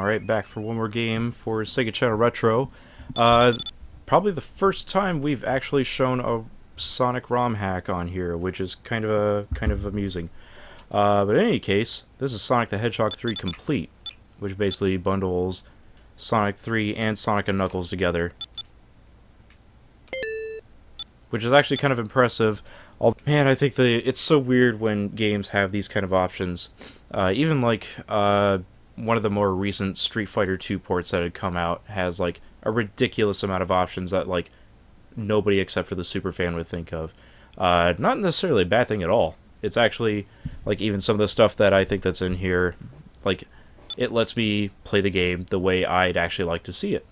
Alright, back for one more game for Sega Channel Retro. Probably the first time we've actually shown a Sonic ROM hack on here, which is kind of amusing. But in any case, this is Sonic the Hedgehog 3 Complete, which basically bundles Sonic 3 and Sonic & Knuckles together. Which is actually kind of impressive. Man, I think it's so weird when games have these kind of options. Even like one of the more recent Street Fighter 2 ports that had come out has like a ridiculous amount of options that like nobody except for the superfan would think of. Not necessarily a bad thing at all. It's actually like even some of the stuff that I think that's in here, like it lets me play the game the way I'd actually like to see it.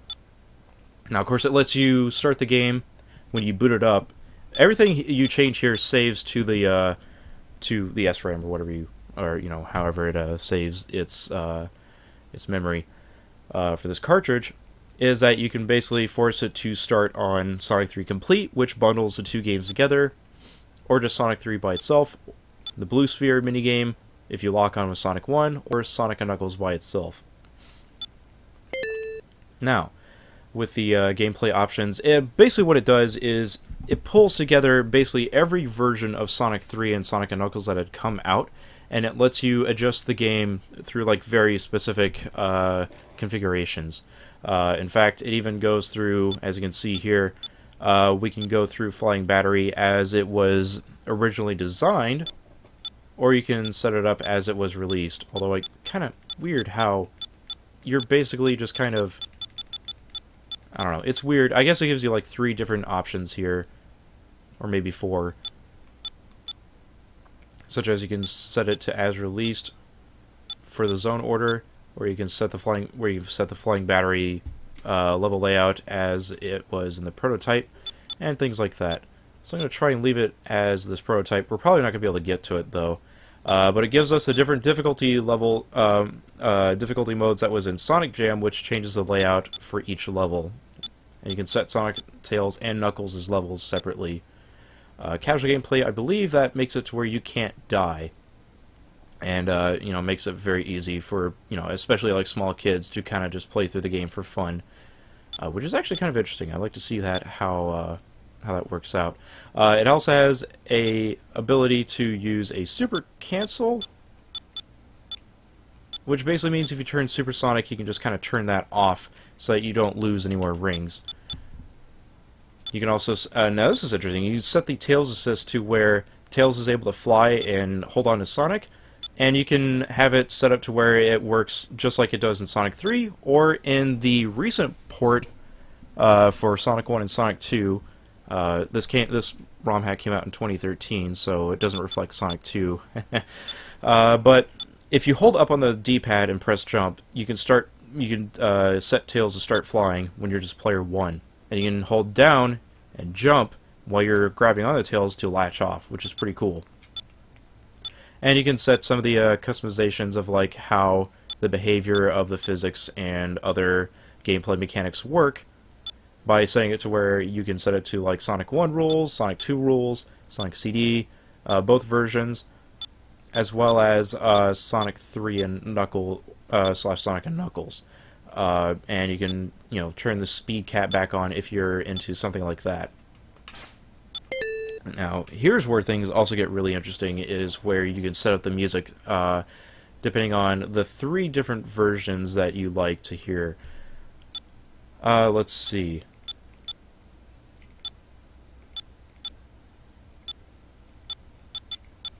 Now, of course, it lets you start the game when you boot it up. Everything you change here saves to the SRAM or whatever however it saves its memory for this cartridge. Is that you can basically force it to start on Sonic 3 Complete, which bundles the two games together, or just Sonic 3 by itself, the Blue Sphere minigame if you lock on with Sonic 1, or Sonic & Knuckles by itself. Now, with the gameplay options, basically what it does is it pulls together basically every version of Sonic 3 and Sonic & Knuckles that had come out, and it lets you adjust the game through like very specific configurations. In fact, it even goes through, as you can see here, we can go through Flying Battery as it was originally designed, or you can set it up as it was released. Although, like, kind of weird how you're basically just kind of, I don't know, it's weird. I guess it gives you like 3 different options here, or maybe 4. Such as you can set it to as released for the zone order, or you can set the flying battery level layout as it was in the prototype, and things like that. So I'm going to try and leave it as this prototype. We're probably not going to be able to get to it though, but it gives us the different difficulty level difficulty modes that was in Sonic Jam, which changes the layout for each level. And you can set Sonic, Tails, and Knuckles as levels separately. Casual gameplay, I believe that makes it to where you can't die. And, makes it very easy for, especially like small kids to kind of just play through the game for fun. Which is actually kind of interesting. I'd like to see that, how that works out. It also has a ability to use a super cancel, which basically means if you turn supersonic, you can just kind of turn that off so that you don't lose any more rings. You can also, now this is interesting, you set the Tails assist to where Tails is able to fly and hold on to Sonic, and you can have it set up to where it works just like it does in Sonic 3, or in the recent port for Sonic 1 and Sonic 2. This ROM hack came out in 2013, so it doesn't reflect Sonic 2. But if you hold up on the D-pad and press jump, you can set Tails to start flying when you're just player 1. And you can hold down and jump while you're grabbing on the Tails to latch off, which is pretty cool. And you can set some of the customizations of like how the behavior of the physics and other gameplay mechanics work by setting it to where you can set it to like Sonic 1 rules, Sonic 2 rules, Sonic CD, both versions, as well as Sonic 3 and Sonic and Knuckles. And you can, turn the speed cap back on if you're into something like that. Now, here's where things also get really interesting, is where you can set up the music depending on the 3 different versions that you like to hear. Let's see.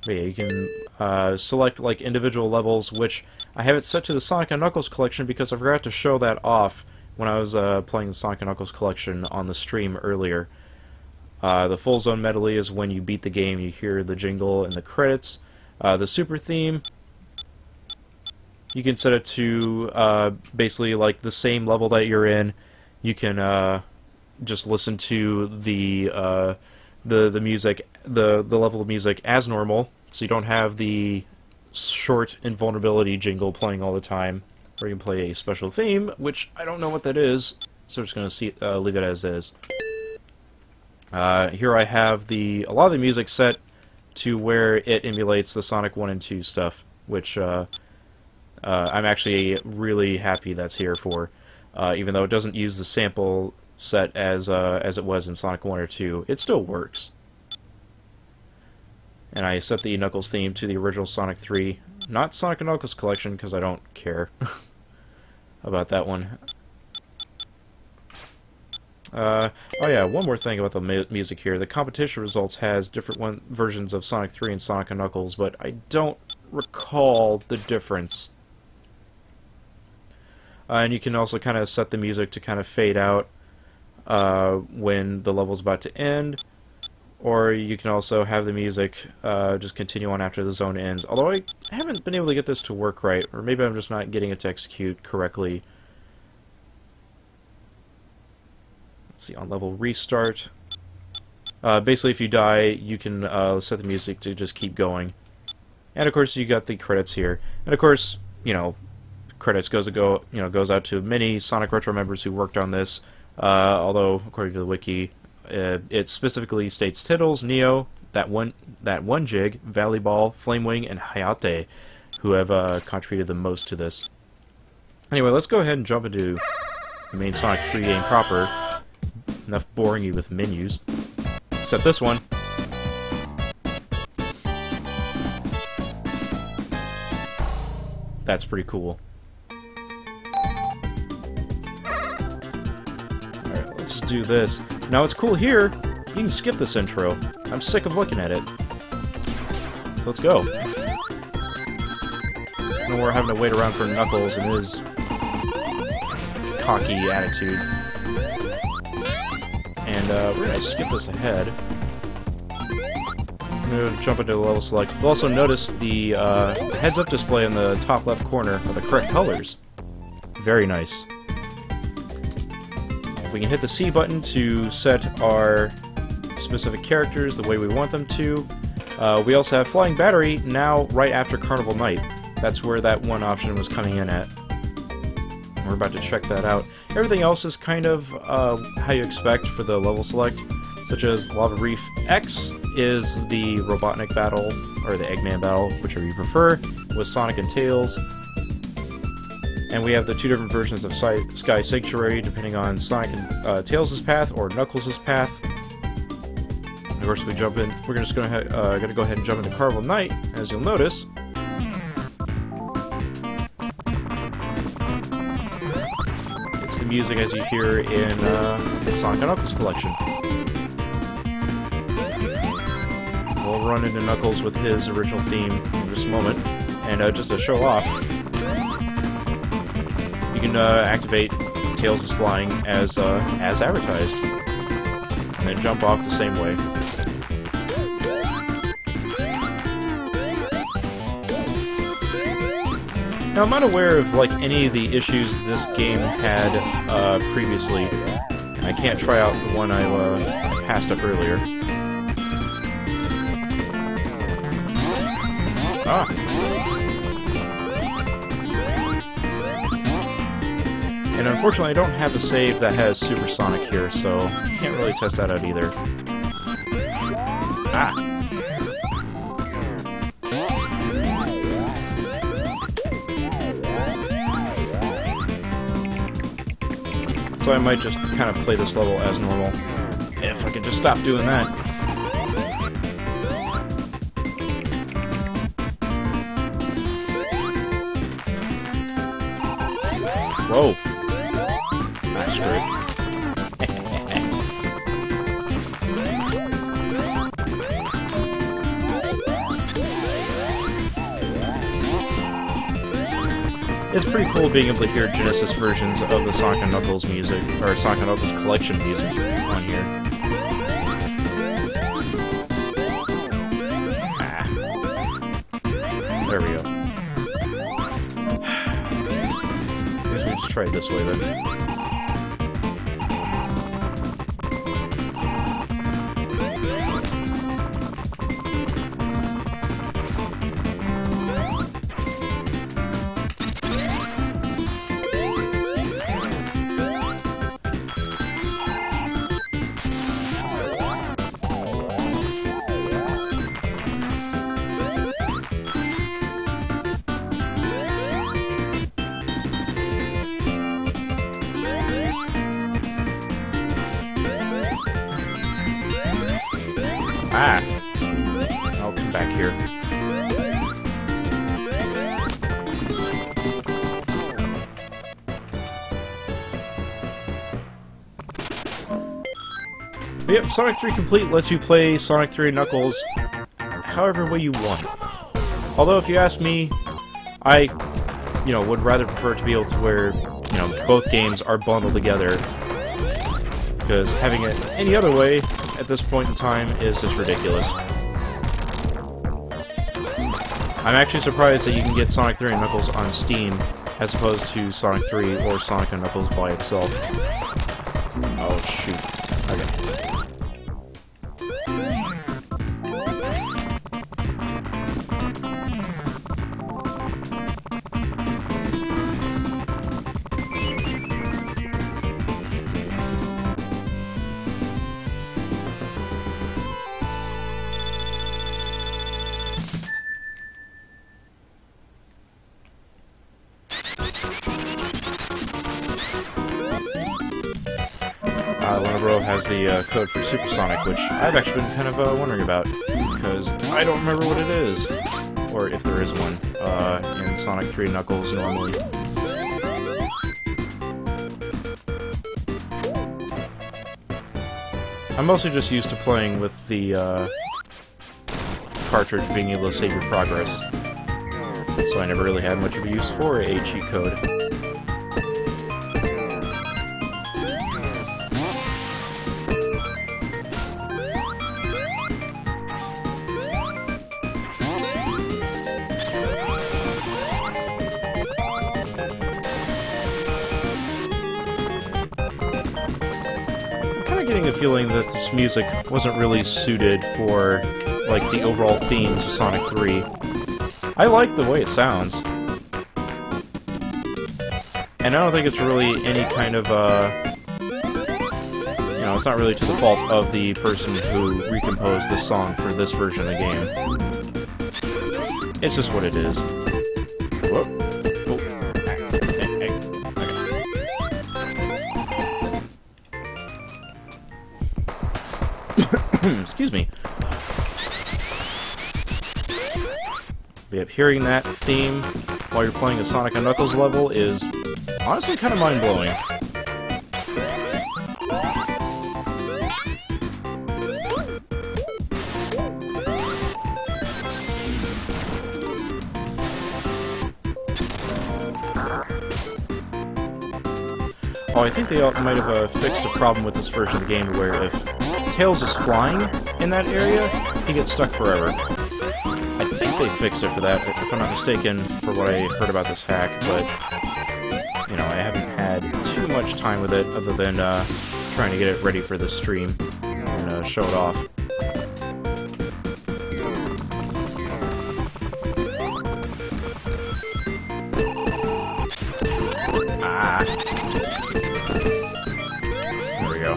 But yeah, you can select like individual levels, which I have it set to the Sonic & Knuckles collection because I forgot to show that off when I was playing the Sonic & Knuckles collection on the stream earlier. The full zone medley is when you beat the game, you hear the jingle and the credits. The super theme, you can set it to basically like the same level that you're in. You can just listen to the music, the level of music as normal, so you don't have the short invulnerability jingle playing all the time. Or you can play a special theme, which I don't know what that is, so I'm just going to leave it as is. Here I have a lot of the music set to where it emulates the Sonic 1 and 2 stuff, which I'm actually really happy that's here for, even though it doesn't use the sample set as it was in Sonic 1 or 2, it still works. And I set the Knuckles theme to the original Sonic 3, not Sonic & Knuckles Collection, because I don't care about that one. Oh yeah, one more thing about the music here. The competition results has different versions of Sonic 3 and Sonic & Knuckles, but I don't recall the difference. And you can also kind of set the music to kind of fade out when the level's about to end, or you can also have the music just continue on after the zone ends. Although I haven't been able to get this to work right, or maybe I'm just not getting it to execute correctly. Let's see, on level restart. Basically, if you die, you can set the music to just keep going. And of course, you got the credits here. And of course, you know, credits goes out to many Sonic Retro members who worked on this. Although, according to the wiki, it specifically states Tiddles, Neo, that one Jig, Valley Ball, Flamewing, and Hayate, who have contributed the most to this. Anyway, let's go ahead and jump into the main Sonic 3 game proper. Enough boring you with menus. Except this one. That's pretty cool. Alright, let's just do this. Now what's cool here, you can skip this intro. I'm sick of looking at it. So let's go. No more having to wait around for Knuckles and his cocky attitude. And we're going to skip this ahead. I'm going to jump into the level select. You'll also notice the heads-up display in the top left corner are the correct colors. Very nice. We can hit the C button to set our specific characters the way we want them to. We also have Flying Battery now right after Carnival Night. That's where that one option was coming in at. We're about to check that out. Everything else is kind of how you expect for the level select, such as Lava Reef X is the Robotnik battle, or the Eggman battle, whichever you prefer, with Sonic and Tails. And we have the two different versions of Sky Sanctuary, depending on Sonic and Tails' path or Knuckles' path. Of course, we jump in. We're just gonna go ahead and jump into Carnival Night, as you'll notice. It's the music as you hear in Sonic & Knuckles Collection. We'll run into Knuckles with his original theme in just a moment, and just to show off, you can activate Tails' flying as advertised, and then jump off the same way. Now, I'm not aware of like any of the issues this game had previously. I can't try out the one I passed up earlier. Ah. And unfortunately, I don't have a save that has Supersonic here, so I can't really test that out either. Ah. So I might just kind of play this level as normal. If I could just stop doing that. Whoa. That's great. It's pretty cool being able to hear Genesis versions of the Sonic & Knuckles music, or Sonic & Knuckles Collection music on here. Ah. There we go. I guess we just try it this way then. Ah! I'll come back here. But yep, Sonic 3 Complete lets you play Sonic 3 and Knuckles however way you want. Although, if you ask me, I, would rather prefer to be able to where, both games are bundled together. Because having it any other way, at this point in time, is just ridiculous. I'm actually surprised that you can get Sonic 3 and Knuckles on Steam, as opposed to Sonic 3 or Sonic and Knuckles by itself. Oh, shoot. Okay. Lenovo has the code for Supersonic, which I've actually been kind of wondering about, because I don't remember what it is, or if there is one, in Sonic 3 Knuckles normally. I'm mostly just used to playing with the cartridge being able to save your progress, so I never really had much of a use for a cheat code. Getting a feeling that this music wasn't really suited for, like, the overall theme to Sonic 3. I like the way it sounds. And I don't think it's really any kind of, it's not really to the fault of the person who recomposed this song for this version of the game. It's just what it is. Whoop. Excuse me. But yep, hearing that theme while you're playing a Sonic and Knuckles level is honestly kind of mind-blowing. Oh, I think they might have fixed a problem with this version of the game where if Tails is flying in that area, he gets stuck forever. I think they fixed it for that, if I'm not mistaken, for what I heard about this hack, but, I haven't had too much time with it other than trying to get it ready for the stream and show it off. Ah! There we go.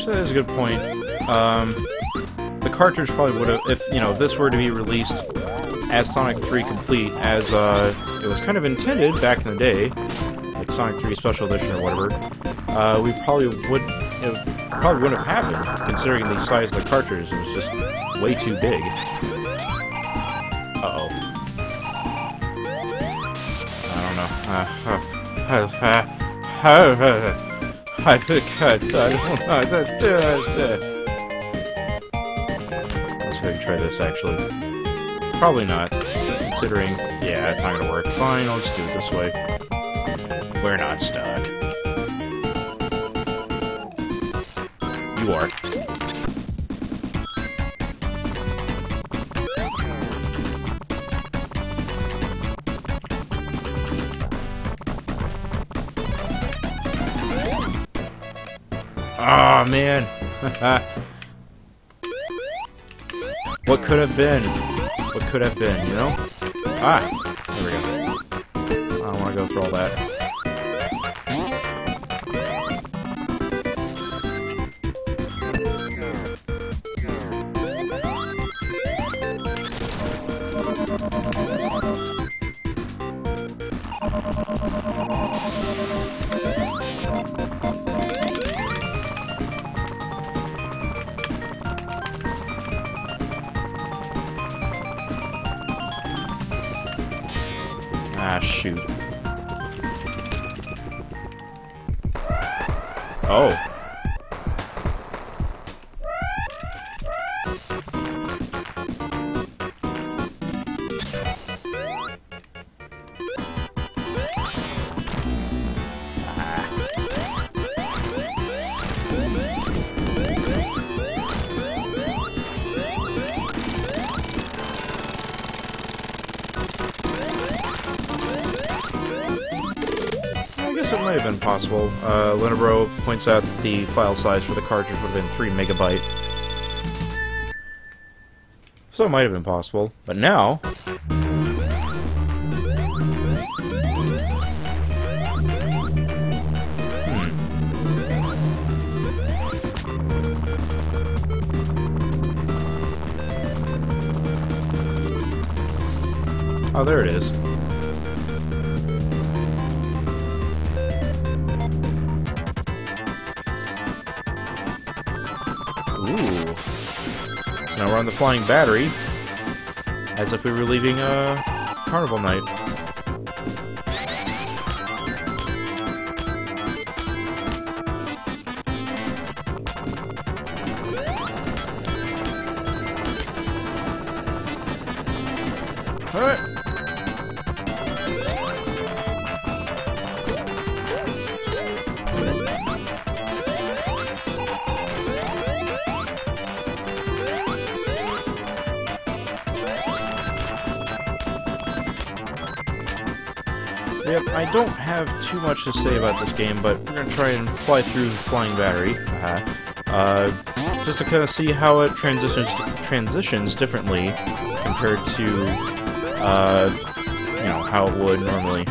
That is a good point. The cartridge probably would have, if, this were to be released as Sonic 3 Complete, as, it was kind of intended back in the day, like Sonic 3 Special Edition or whatever, we probably wouldn't have happened, considering the size of the cartridge. It was just way too big. Uh-oh. I don't know. I don't know how to do it. Let's go ahead and try this, actually. Probably not, considering... Yeah, it's not gonna work. Fine, I'll just do it this way. We're not stuck. You are. Ah, man. What could have been? What could have been, you know? Ah, there we go. I don't want to go through all that. Ah, shoot. Oh. It might have been possible. Linebro points out that the file size for the cartridge would have been 3 MB. So it might have been possible. But now... Oh, there it is. Ooh. So now we're on the flying battery, as if we were leaving a carnival night. Alright. Yep, I don't have too much to say about this game, but we're gonna try and fly through the flying battery. Just to kind of see how it transitions differently compared to, you know, how it would normally.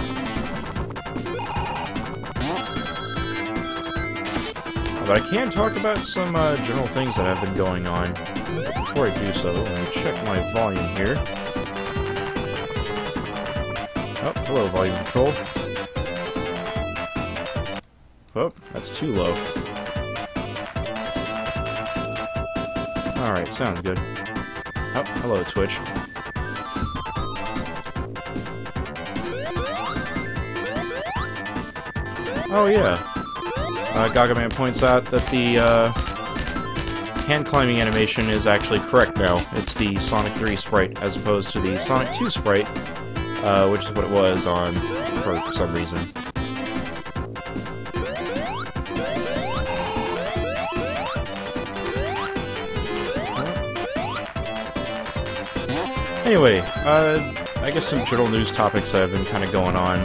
But I can talk about some general things that have been going on. But before I do so, let me check my volume here. Oh, hello, volume control. Oh, that's too low. Alright, sounds good. Oh, hello, Twitch. Oh, yeah. Gagaman points out that the hand climbing animation is actually correct now. It's the Sonic 3 sprite as opposed to the Sonic 2 sprite, which is what it was on for some reason. Anyway, I guess some general news topics that have been kind of going on.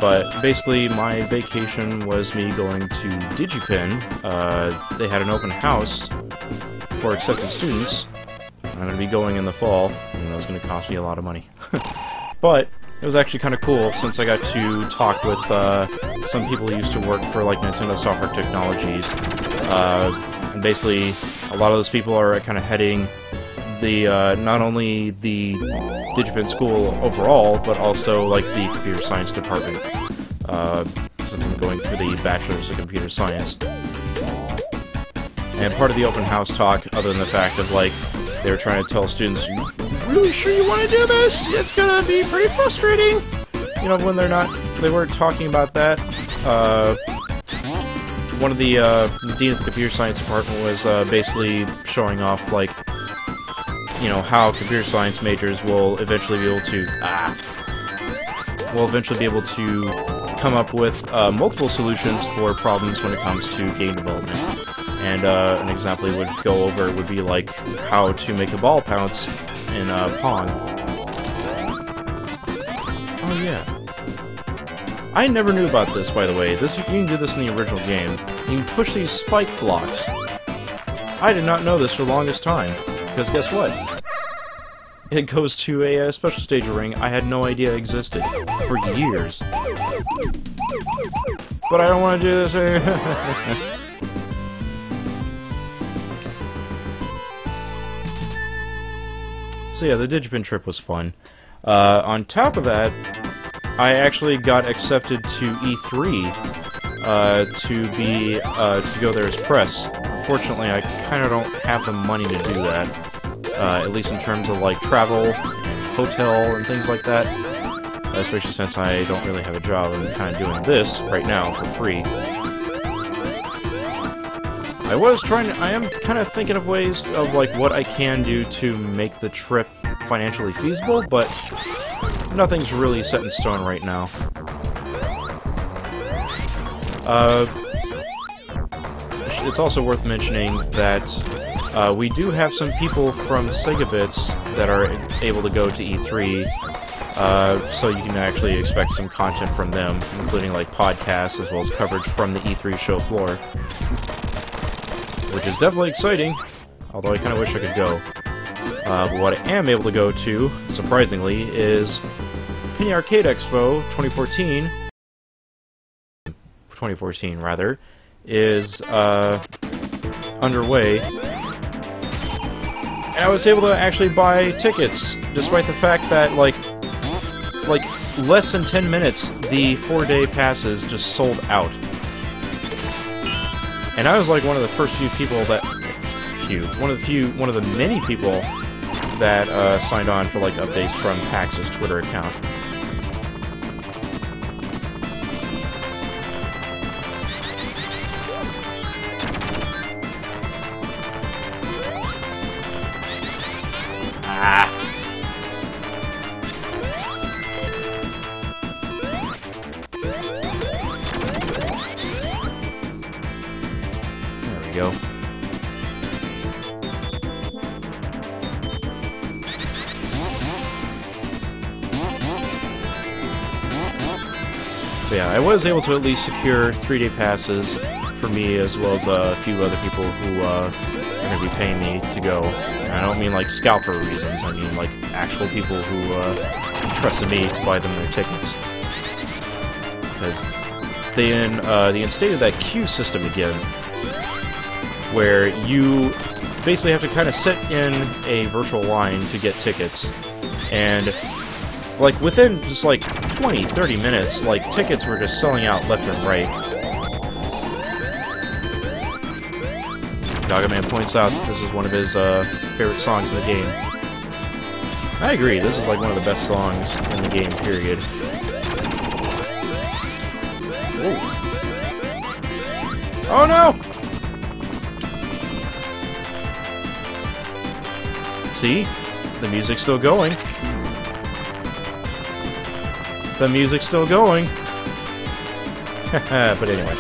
But basically, my vacation was me going to DigiPen. They had an open house for accepted students. I'm going to be going in the fall, and that was going to cost me a lot of money. But it was actually kind of cool, since I got to talk with some people who used to work for like Nintendo Software Technologies. And basically, a lot of those people are kind of heading the not only the DigiPen school overall, but also like the computer science department, since I'm going for the Bachelor's of Computer Science. And part of the open house talk, other than the fact of like they were trying to tell students, "You really sure you want to do this? It's gonna be pretty frustrating." You know, when they weren't talking about that. One of the dean of the computer science department was basically showing off like, you know, how computer science majors will eventually be able to come up with multiple solutions for problems when it comes to game development. And an example he would go over would be like how to make a ball bounce in Pong. Oh yeah. I never knew about this, by the way. You can do this in the original game. You can push these spike blocks. I did not know this for the longest time. Because guess what? It goes to a special stage ring I had no idea existed for years. But I don't want to do this. So yeah, the Digipin trip was fun. On top of that, I actually got accepted to E3 to go there as press. Unfortunately, I kind of don't have the money to do that. At least in terms of like travel, hotel, and things like that. Especially since I don't really have a job. I'm kind of doing this right now for free. I am kind of thinking of ways of like what I can do to make the trip financially feasible, but nothing's really set in stone right now. It's also worth mentioning that we do have some people from Segabits that are able to go to E3, so you can actually expect some content from them, including like podcasts as well as coverage from the E3 show floor, which is definitely exciting, although I kind of wish I could go. But what I am able to go to, surprisingly, is Penny Arcade Expo 2014 rather, is underway. And I was able to actually buy tickets, despite the fact that, like less than 10 minutes, the 4-day passes just sold out. And I was like one of the first few people that... one of the many people that signed on for like updates from PAX's Twitter account. There we go. So yeah, I was able to at least secure 3-day passes for me, as well as a few other people who are going to be paying me to go. And I don't mean like scalper reasons, I mean like actual people who trusted me to buy them their tickets. Because they instated that queue system again, where you basically have to kind of sit in a virtual line to get tickets, and like within just like 20-30 minutes, like tickets were just selling out left and right. Gagaman points out that this is one of his favorite songs in the game. I agree, this is like one of the best songs in the game, period. Ooh. Oh no! See? The music's still going. The music's still going. But anyway.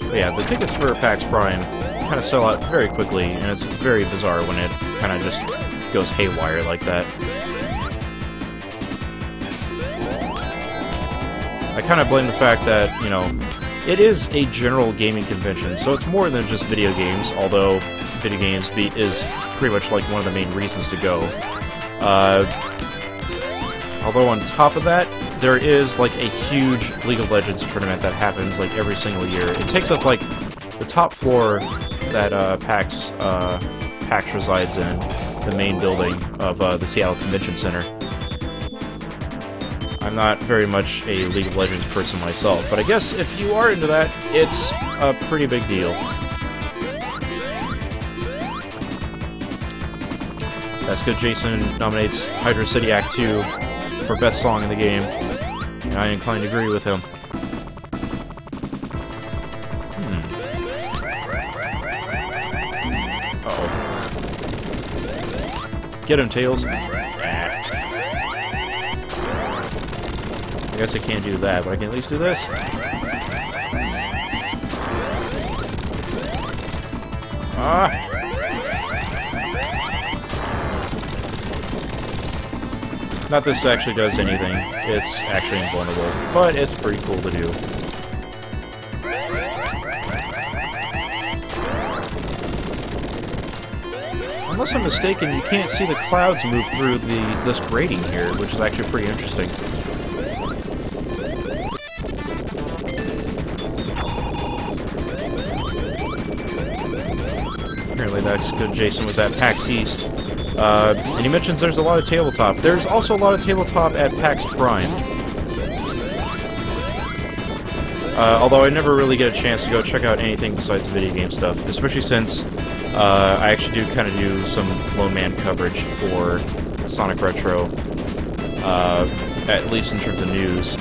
But yeah, the tickets for PAX Prime kind of sell out very quickly, and it's very bizarre when it kind of just goes haywire like that. I kind of blame the fact that, you know, it is a general gaming convention, so it's more than just video games, although video games is pretty much like one of the main reasons to go. Although on top of that, there is like a huge League of Legends tournament that happens like every single year. It takes up like the top floor that PAX resides in, the main building of the Seattle Convention Center. I'm not very much a League of Legends person myself, but I guess if you are into that, it's a pretty big deal. That's good. Jason nominates Hydra City Act 2 for best song in the game, and I incline to agree with him. Uh-oh. Get him, Tails. I guess I can't do that, but I can at least do this. Ah! Not this actually does anything. It's actually invulnerable, but it's pretty cool to do. Unless I'm mistaken, you can't see the clouds move through this grating here, which is actually pretty interesting. Apparently that's good. Jason was at PAX East. And he mentions there's a lot of tabletop. There's also a lot of tabletop at PAX Prime. Although I never really get a chance to go check out anything besides video game stuff, especially since I actually do kind of do some lone man coverage for Sonic Retro, at least in terms of news.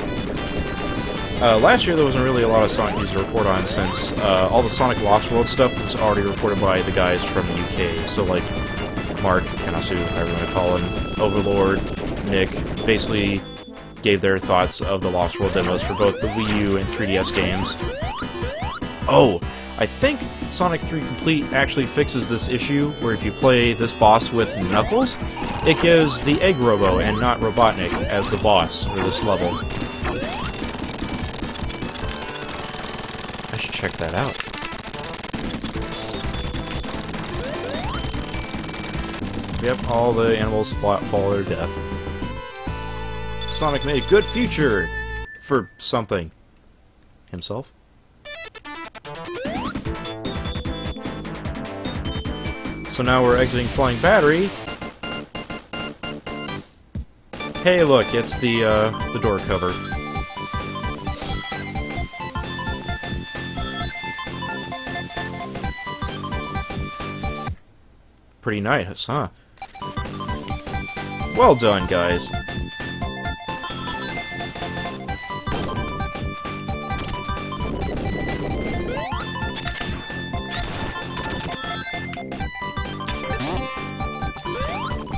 Last year there wasn't really a lot of Sonic news to report on since all the Sonic Lost World stuff was already reported by the guys from the UK, so like Mark, Kanasu, however you want to call him, Overlord, Nick, basically gave their thoughts of the Lost World demos for both the Wii U and 3DS games. Oh, I think Sonic 3 Complete actually fixes this issue, where if you play this boss with Knuckles, it gives the Egg Robo and not Robotnik as the boss for this level. I should check that out. Yep, all the animals fall to their death. Sonic made a good future for something. Himself? So now we're exiting Flying Battery. Hey, look, it's the door cover. Pretty nice, huh? Well done, guys.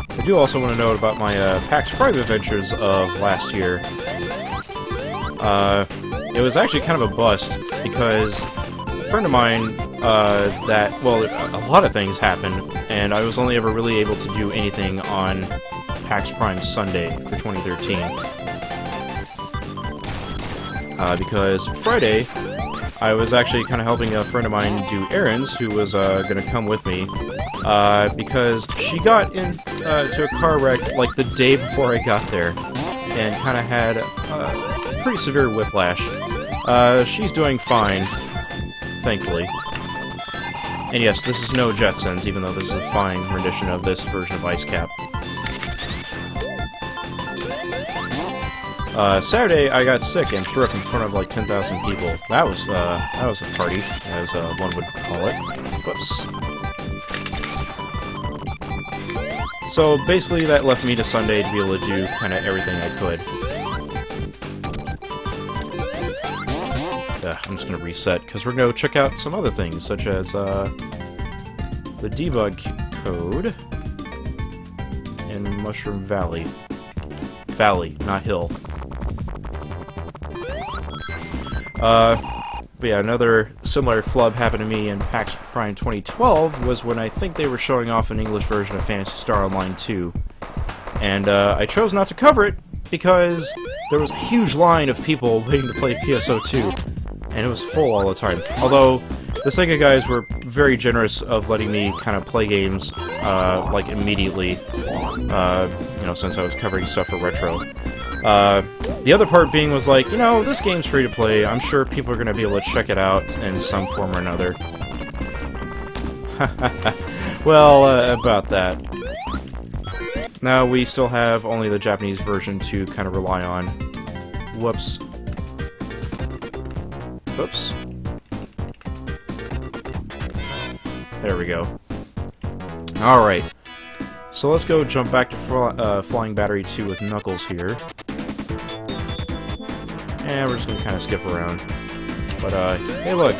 I do also want to note about my PAX Prime adventures of last year. It was actually kind of a bust, because a friend of mine, well, a lot of things happened, and I was only ever really able to do anything on PAX Prime Sunday for 2013. Because Friday, I was actually kind of helping a friend of mine do errands who was going to come with me, because she got into a car wreck like the day before I got there, and kind of had pretty severe whiplash. She's doing fine, thankfully. And yes, this is no Jetsons, even though this is a fine rendition of this version of Ice Cap. Saturday, I got sick and threw up in front of like 10,000 people. That was a party, as one would call it. Whoops. So basically, that left me to Sunday to be able to do kind of everything I could. I'm just gonna reset because we're gonna check out some other things, such as the debug code in Mushroom Valley. Valley, not hill. But yeah, another similar flub happened to me in PAX Prime 2012 was when I think they were showing off an English version of Phantasy Star Online 2. And I chose not to cover it because there was a huge line of people waiting to play PSO2, and it was full all the time. Although, the Sega guys were very generous of letting me kind of play games, like, immediately, you know, since I was covering stuff for Retro. The other part being was like, you know, this game's free to play, I'm sure people are going to be able to check it out in some form or another. Well, about that. Now we still have only the Japanese version to kind of rely on. Whoops. Whoops. There we go. Alright. So let's go jump back to Flying Battery 2 with Knuckles here. And we're just gonna kind of skip around. But, hey look!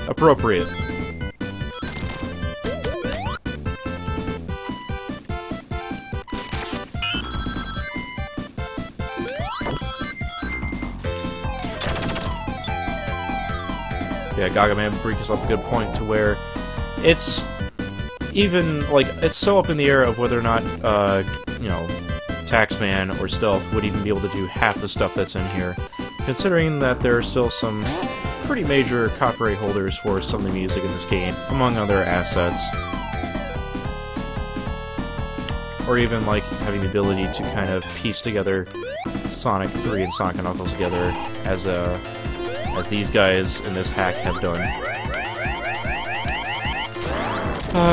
Appropriate. yeah, Gagaman brings up a good point to where it's even, like, it's so up in the air of whether or not, you know, Taxman or Stealth would even be able to do half the stuff that's in here, considering that there are still some pretty major copyright holders for some of the music in this game, among other assets. Or even, like, having the ability to kind of piece together Sonic 3 and Sonic & Knuckles together as these guys in this hack have done.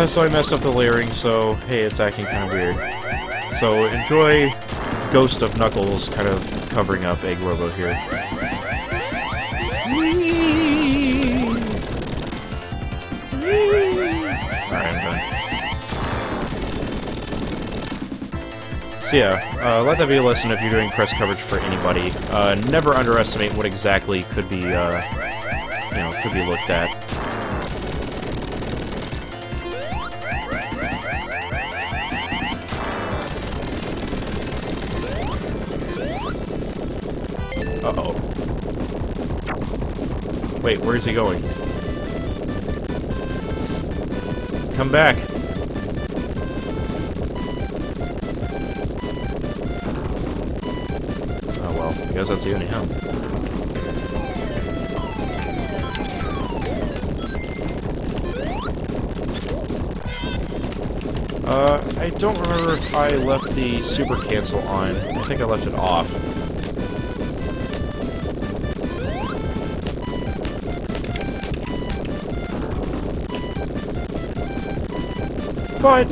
So I messed up the layering, so hey, it's acting kind of weird. So enjoy Ghost of Knuckles kind of covering up Egg Robo here. Alright, I'm done. So yeah, let that be a lesson if you're doing press coverage for anybody. Never underestimate what exactly could be, you know, could be looked at. Uh-oh. Wait, where is he going? Come back! Oh well, I guess that's the end of him. I don't remember if I left the super cancel on. I think I left it off. But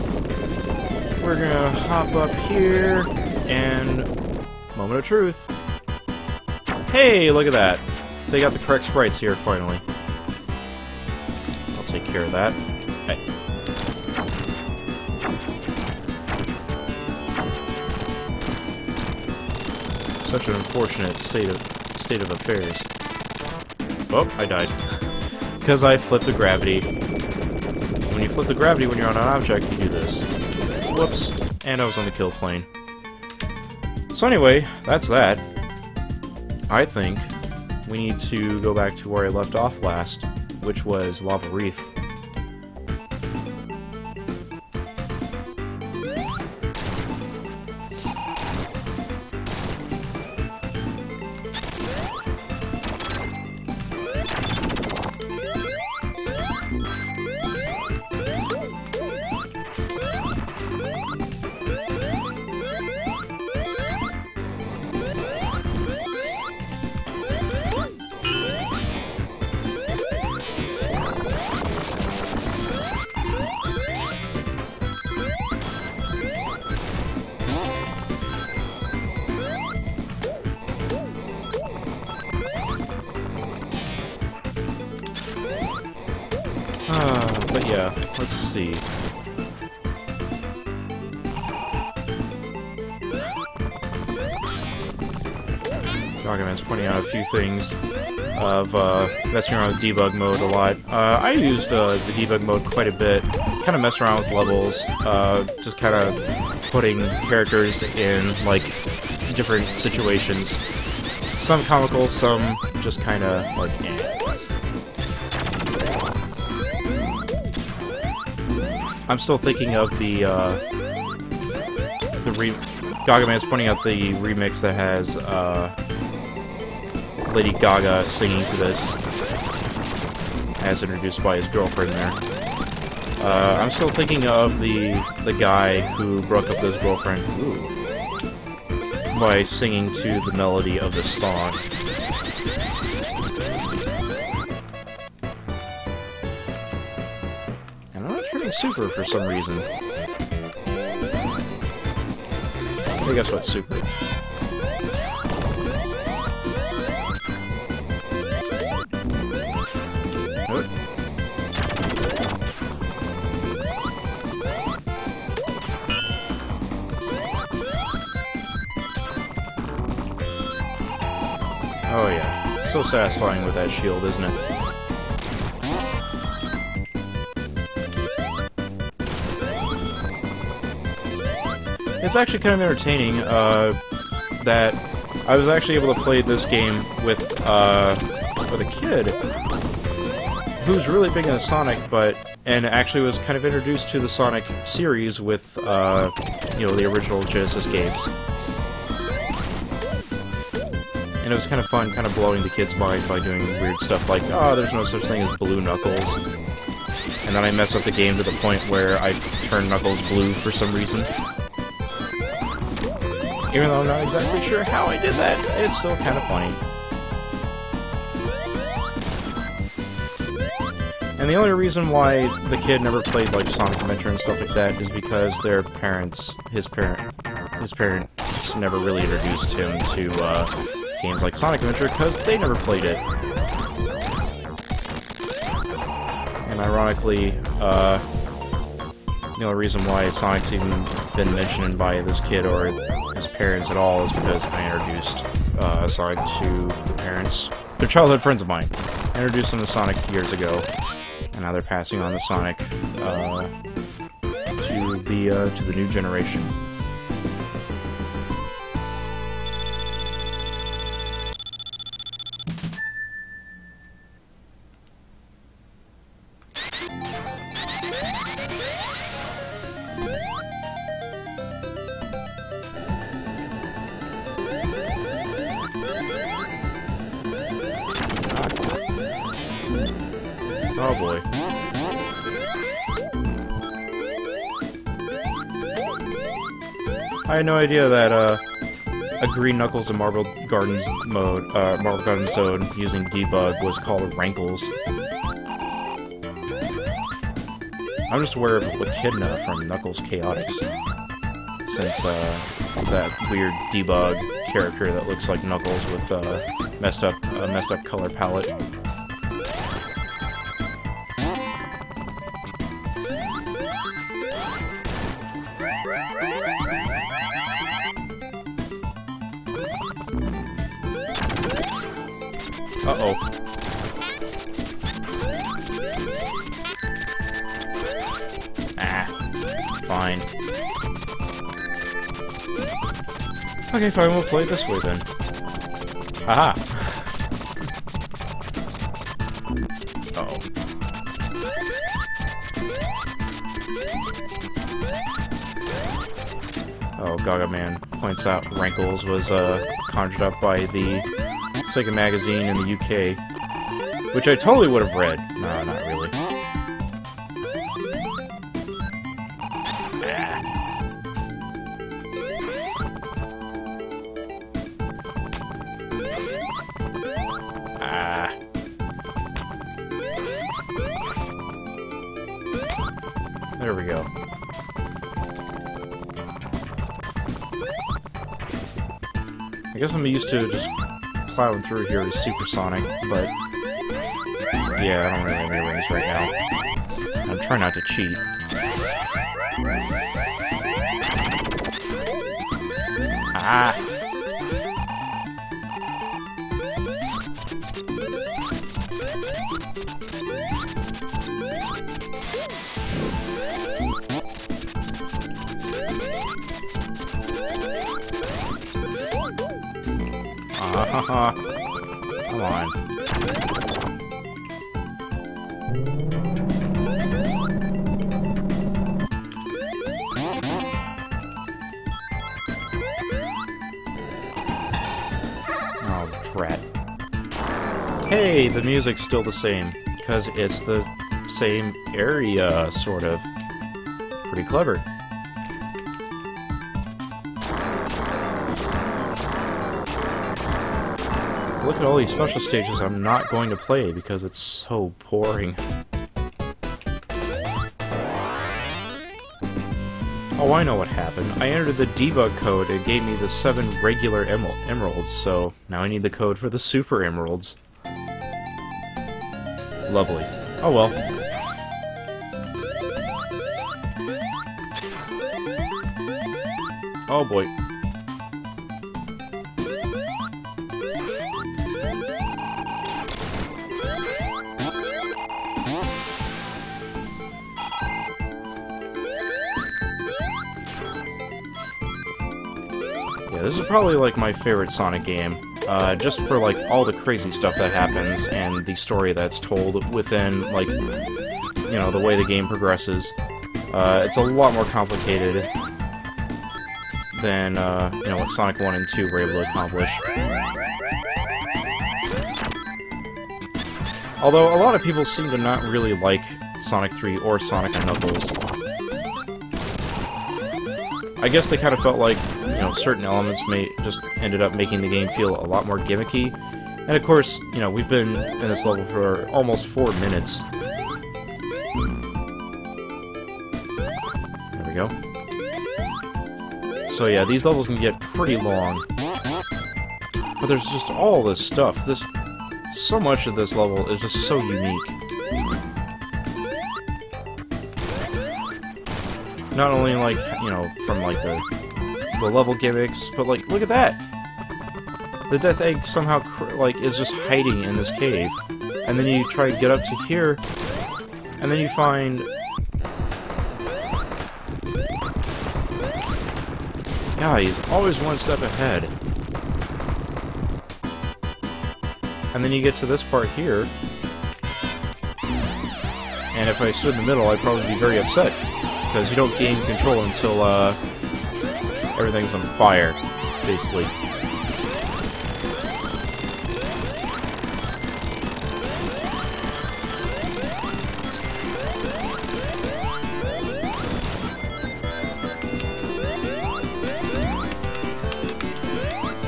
we're gonna hop up here, and moment of truth. Hey, look at that. They got the correct sprites here, finally. I'll take care of that. Hey. Such an unfortunate state of affairs. Oh, I died. Because I flipped the gravity. When you flip the gravity when you're on an object, you do this. Whoops. And I was on the kill plane. So anyway, that's that. I think we need to go back to where I left off last, which was Lava Reef. But yeah, let's see. Gagaman's pointing out a few things of messing around with debug mode a lot. I used the debug mode quite a bit, kind of messed around with levels, just kind of putting characters in, like, different situations. Some comical, some just kind of, like, eh. I'm still thinking of the Gagaman's pointing out the remix that has, Lady Gaga singing to this, as introduced by his girlfriend there. I'm still thinking of the guy who broke up with his girlfriend, by singing to the melody of this song. Super for some reason. Hey, guess what? Super. What? Oh yeah. So satisfying with that shield, isn't it? It's actually kind of entertaining, that I was actually able to play this game with a kid who's really big into Sonic, and actually was kind of introduced to the Sonic series with, you know, the original Genesis games. And it was kind of fun, kind of blowing the kids' mind by doing weird stuff like, oh, there's no such thing as blue Knuckles. And then I mess up the game to the point where I turn Knuckles blue for some reason. Even though I'm not exactly sure how I did that, it's still kind of funny. And the only reason why the kid never played like Sonic Adventure and stuff like that is because his parents never really introduced him to games like Sonic Adventure because they never played it. And ironically, the only reason why Sonic's even been mentioned by this kid or his parents at all is because I introduced Sonic to the parents. They're childhood friends of mine. I introduced them to Sonic years ago, and now they're passing on the Sonic to the new generation. Oh boy. I had no idea that a Green Knuckles in Marble Gardens mode, Marble Garden Zone using debug was called Rankles. I'm just aware of Echidna from Knuckles Chaotix, since it's that weird debug character that looks like Knuckles with messed up color palette. Uh-oh. Ah. Fine. Okay, fine, we'll play it this way then. Aha! Uh-oh. Oh, Gaga Man points out Rankles was conjured up by the Sega Magazine in the UK, which I totally would have read. No, not really. Ah. There we go. I guess I'm used to just plowing through here is Supersonic, but yeah, I don't really have any rings right now. I'm trying not to cheat. Ah! Haha. Come on. Oh, drat. Hey, the music's still the same, because it's the same area, sort of. Pretty clever. Look at all these special stages I'm not going to play because it's so boring. Oh, I know what happened. I entered the debug code and it gave me the 7 regular emeralds, so now I need the code for the super emeralds. Lovely. Oh well. Oh boy. Yeah, this is probably like my favorite Sonic game. just for, like, all the crazy stuff that happens and the story that's told within, like, you know, the way the game progresses. It's a lot more complicated than, you know, what Sonic 1 and 2 were able to accomplish. Although, a lot of people seem to not really like Sonic 3 or Sonic & Knuckles. I guess they kind of felt like, you know, certain elements just ended up making the game feel a lot more gimmicky. And of course, you know, we've been in this level for almost 4 minutes. There we go. So yeah, these levels can get pretty long. But there's just all this stuff. So much of this level is just so unique. Not only, like, you know, from, like, the level gimmicks, but, like, look at that! The Death Egg somehow, like, is just hiding in this cave. And then you try to get up to here, and then you find... God, he's always one step ahead. And then you get to this part here, and if I stood in the middle, I'd probably be very upset. Because you don't gain control until, everything's on fire, basically.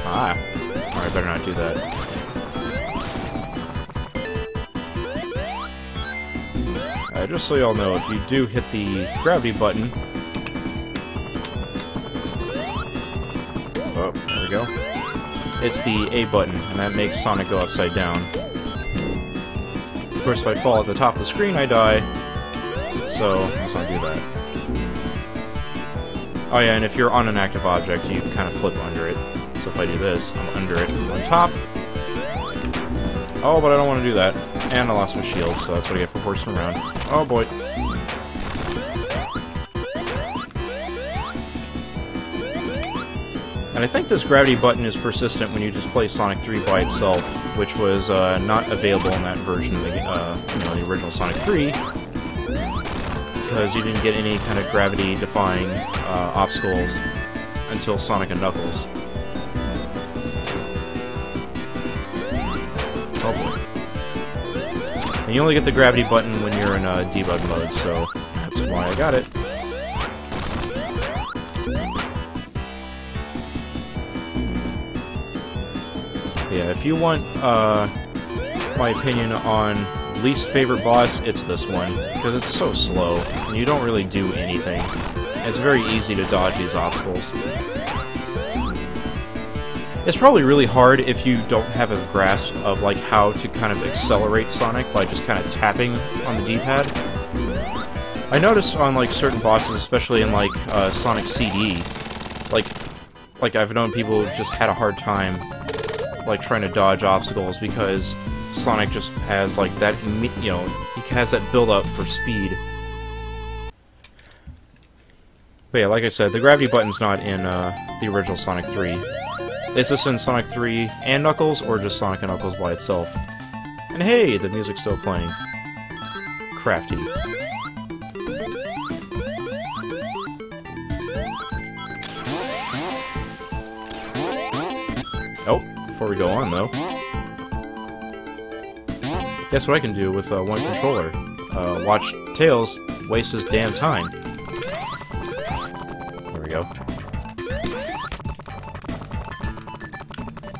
Ah. Alright, better not do that. Just so y'all know, if you do hit the gravity button... Oh, there we go. It's the A button, and that makes Sonic go upside down. Of course, if I fall at the top of the screen, I die. So, let's not do that. Oh yeah, and if you're on an active object, you kind of flip under it. So if I do this, I'm under it, I'm on top. Oh, but I don't want to do that. And I lost my shield, so that's what I get for horsing around. Oh boy. And I think this gravity button is persistent when you just play Sonic 3 by itself, which was not available in that version of the, you know, the original Sonic 3, because you didn't get any kind of gravity-defying obstacles until Sonic & Knuckles. Oh boy. And you only get the gravity button when you're in debug mode, so that's why I got it. Yeah, if you want my opinion on least favorite boss, it's this one, because it's so slow, and you don't really do anything. It's very easy to dodge these obstacles. It's probably really hard if you don't have a grasp of, like, how to kind of accelerate Sonic by just kind of tapping on the D-pad. I noticed on, like, certain bosses, especially in, like, Sonic CD, like I've known people who just had a hard time, like, trying to dodge obstacles because Sonic just has, like, that, you know, he has that build-up for speed. But yeah, like I said, the gravity button's not in, the original Sonic 3. It's just in Sonic 3 and Knuckles, or just Sonic and Knuckles by itself. And hey, the music's still playing. Crafty. Oh, before we go on, though. Guess what I can do with one controller? Watch Tails waste his damn time. There we go.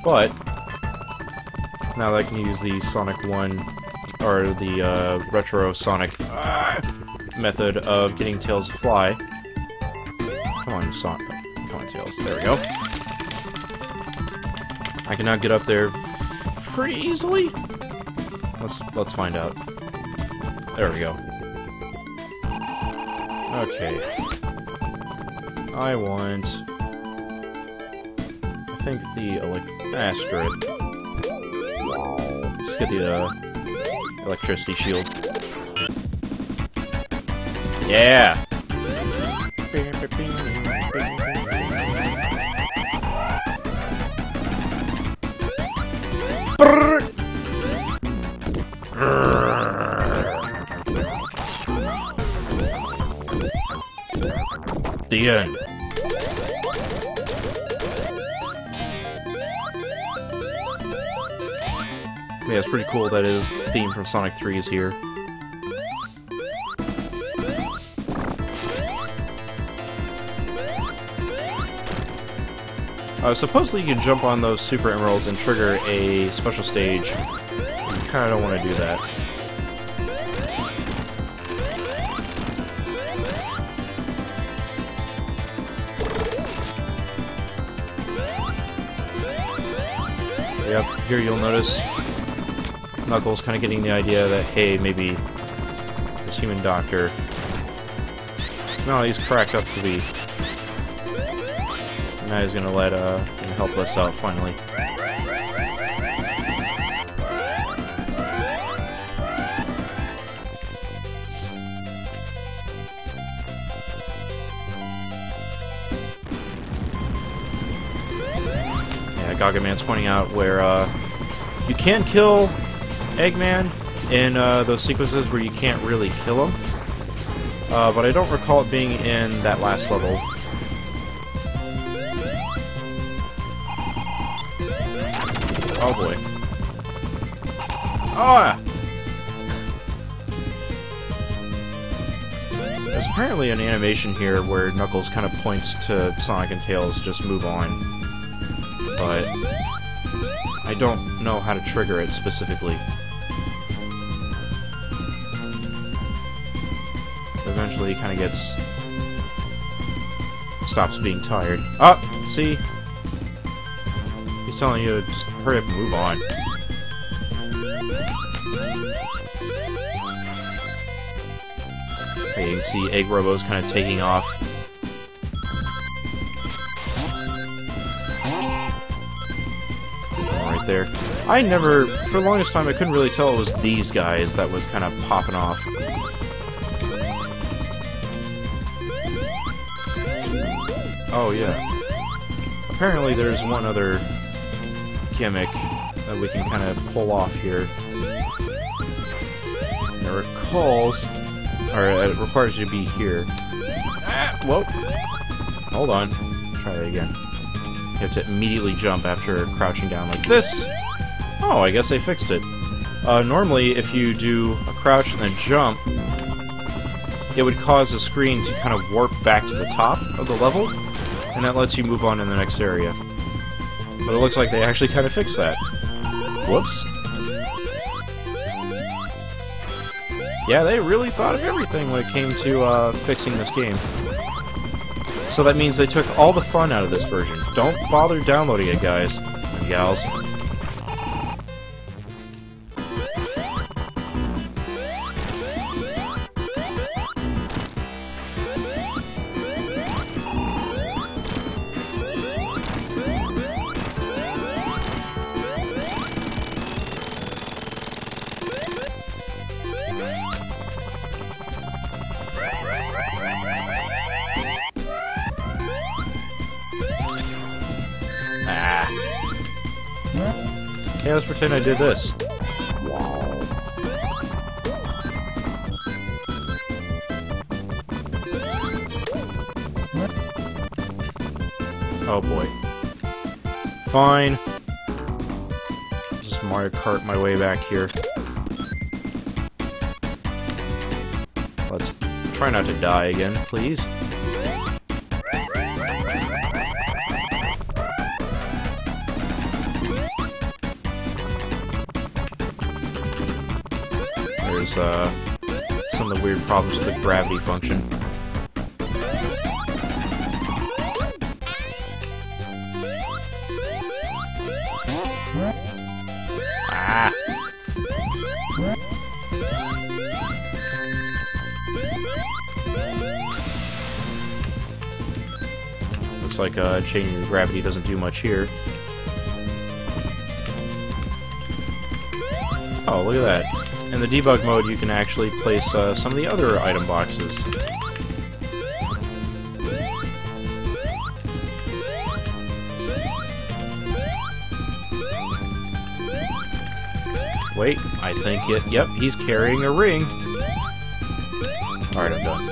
But, now that I can use the Sonic 1, or the Retro Sonic method of getting Tails to fly. Come on, Sonic. Come on, Tails. There we go. I can now get up there pretty easily. Let's find out. There we go. Okay. I want... I think the screw it. Just get the electricity shield. Yeah! The end. Yeah, it's pretty cool that his theme from Sonic 3 is here. Supposedly you can jump on those Super Emeralds and trigger a special stage. You kinda don't want to do that. Yep, here you'll notice Knuckles kind of getting the idea that, hey, maybe this human doctor... No, he's cracked up to be. Now he's gonna let help us out finally. Yeah, Gagaman's pointing out where you can kill Eggman in those sequences where you can't really kill him, but I don't recall it being in that last level. Oh boy. Ah! There's apparently an animation here where Knuckles kind of points to Sonic and Tails, just move on. But I don't know how to trigger it specifically. Eventually he kind of stops being tired. Ah! See? He's telling you to just hurry up and move on. Okay, you can see Egg Robo's kind of taking off. Right there. I never, for the longest time, I couldn't really tell it was these guys that was kind of popping off. Oh, yeah. Apparently there's one other gimmick that we can kind of pull off here. It requires you to be here. Ah, whoa! Hold on. Try that again. You have to immediately jump after crouching down like this. Oh, I guess they fixed it. Normally, if you do a crouch and then jump, it would cause the screen to kind of warp back to the top of the level, and that lets you move on in the next area. But it looks like they actually kind of fixed that. Whoops. Yeah, they really thought of everything when it came to fixing this game. So that means they took all the fun out of this version. Don't bother downloading it, guys and gals. Hey, let's pretend I did this. Oh boy. Fine. Just Mario Kart my way back here. Let's try not to die again, please. There's some of the weird problems with the gravity function. Ah! Looks like changing the gravity doesn't do much here. Oh, look at that. In the debug mode, you can actually place some of the other item boxes. Wait, I think it... Yep, he's carrying a ring. Alright, I'm done.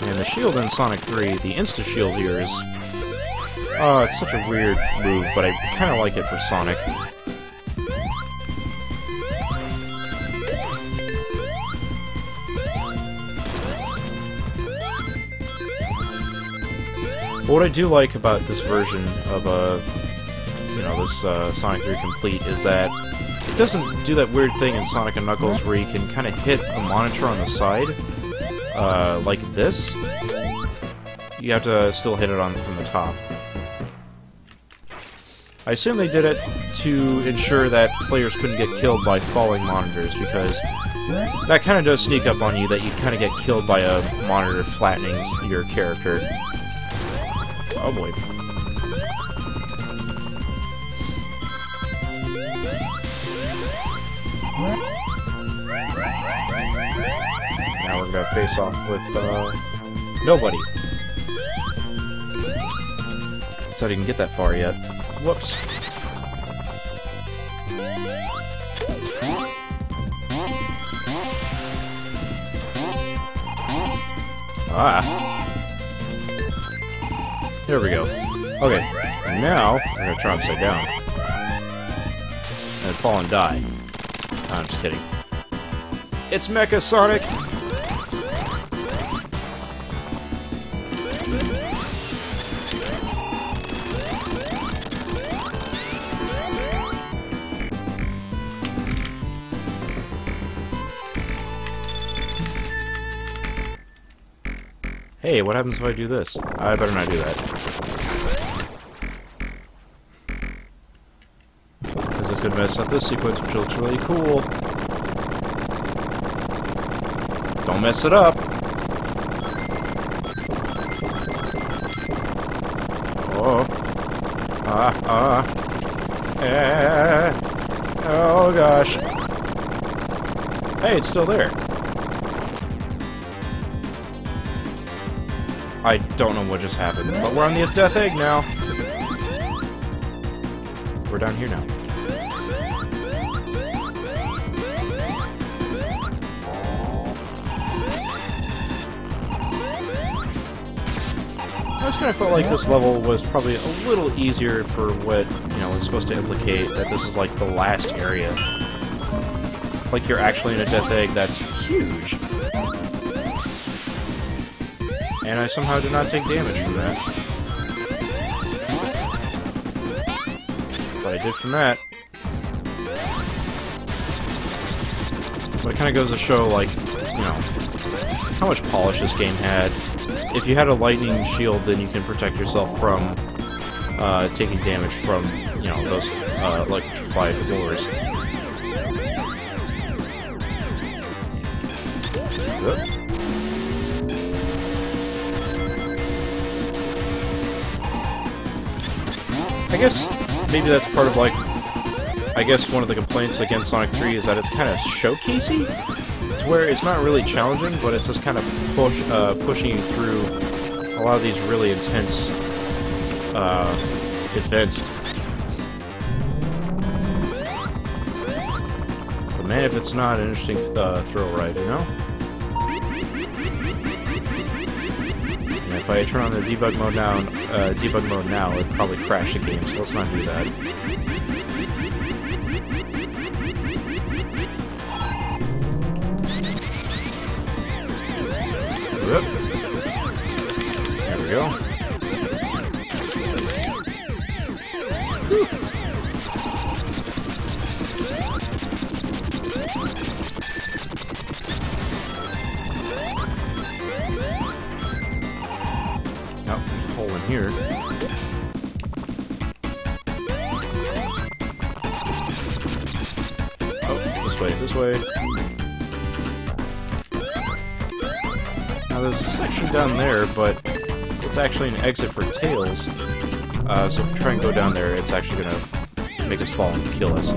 And the shield in Sonic 3, the insta-shield here is... Oh, it's such a weird move, but I kind of like it for Sonic. What I do like about this version of, you know, this Sonic 3 Complete is that it doesn't do that weird thing in Sonic & Knuckles where you can kind of hit a monitor on the side, like this. You have to still hit it from the top. I assume they did it to ensure that players couldn't get killed by falling monitors, because that kind of does sneak up on you, that you kind of get killed by a monitor flattening your character. Oh boy. Now we're gonna face off with, nobody. So I didn't get that far yet. Whoops. Ah. There we go. Okay, now I'm gonna try upside down. And fall and die. No, I'm just kidding. It's Mecha Sonic! Hey, what happens if I do this? I better not do that. Because it's gonna mess up this sequence, which looks really cool. Don't mess it up! Oh. Oh gosh. Hey, it's still there. I don't know what just happened, but we're on the Death Egg now. We're down here now. I just kind of felt like this level was probably a little easier for what, you know, it's supposed to implicate, that this is like the last area. Like you're actually in a Death Egg that's huge. And I somehow did not take damage from that. But I did from that. But it kind of goes to show, like, you know, how much polish this game had. If you had a lightning shield, then you can protect yourself from taking damage from, you know, those electrified floors. Good. I guess maybe that's part of, like, I guess one of the complaints against Sonic 3 is that it's kind of showcasey, to where it's not really challenging, but it's just kind of pushing you through a lot of these really intense events. But man, if it's not an interesting thrill ride, you know? And if I turn on the debug mode now, it'd probably crash the game, so let's not do that. Whoop. There we go. Whew. Oh, there's a hole in here. Oh, this way. Now there's a section down there, but it's actually an exit for Tails. So if we try and go down there, it's actually gonna make us fall and kill us.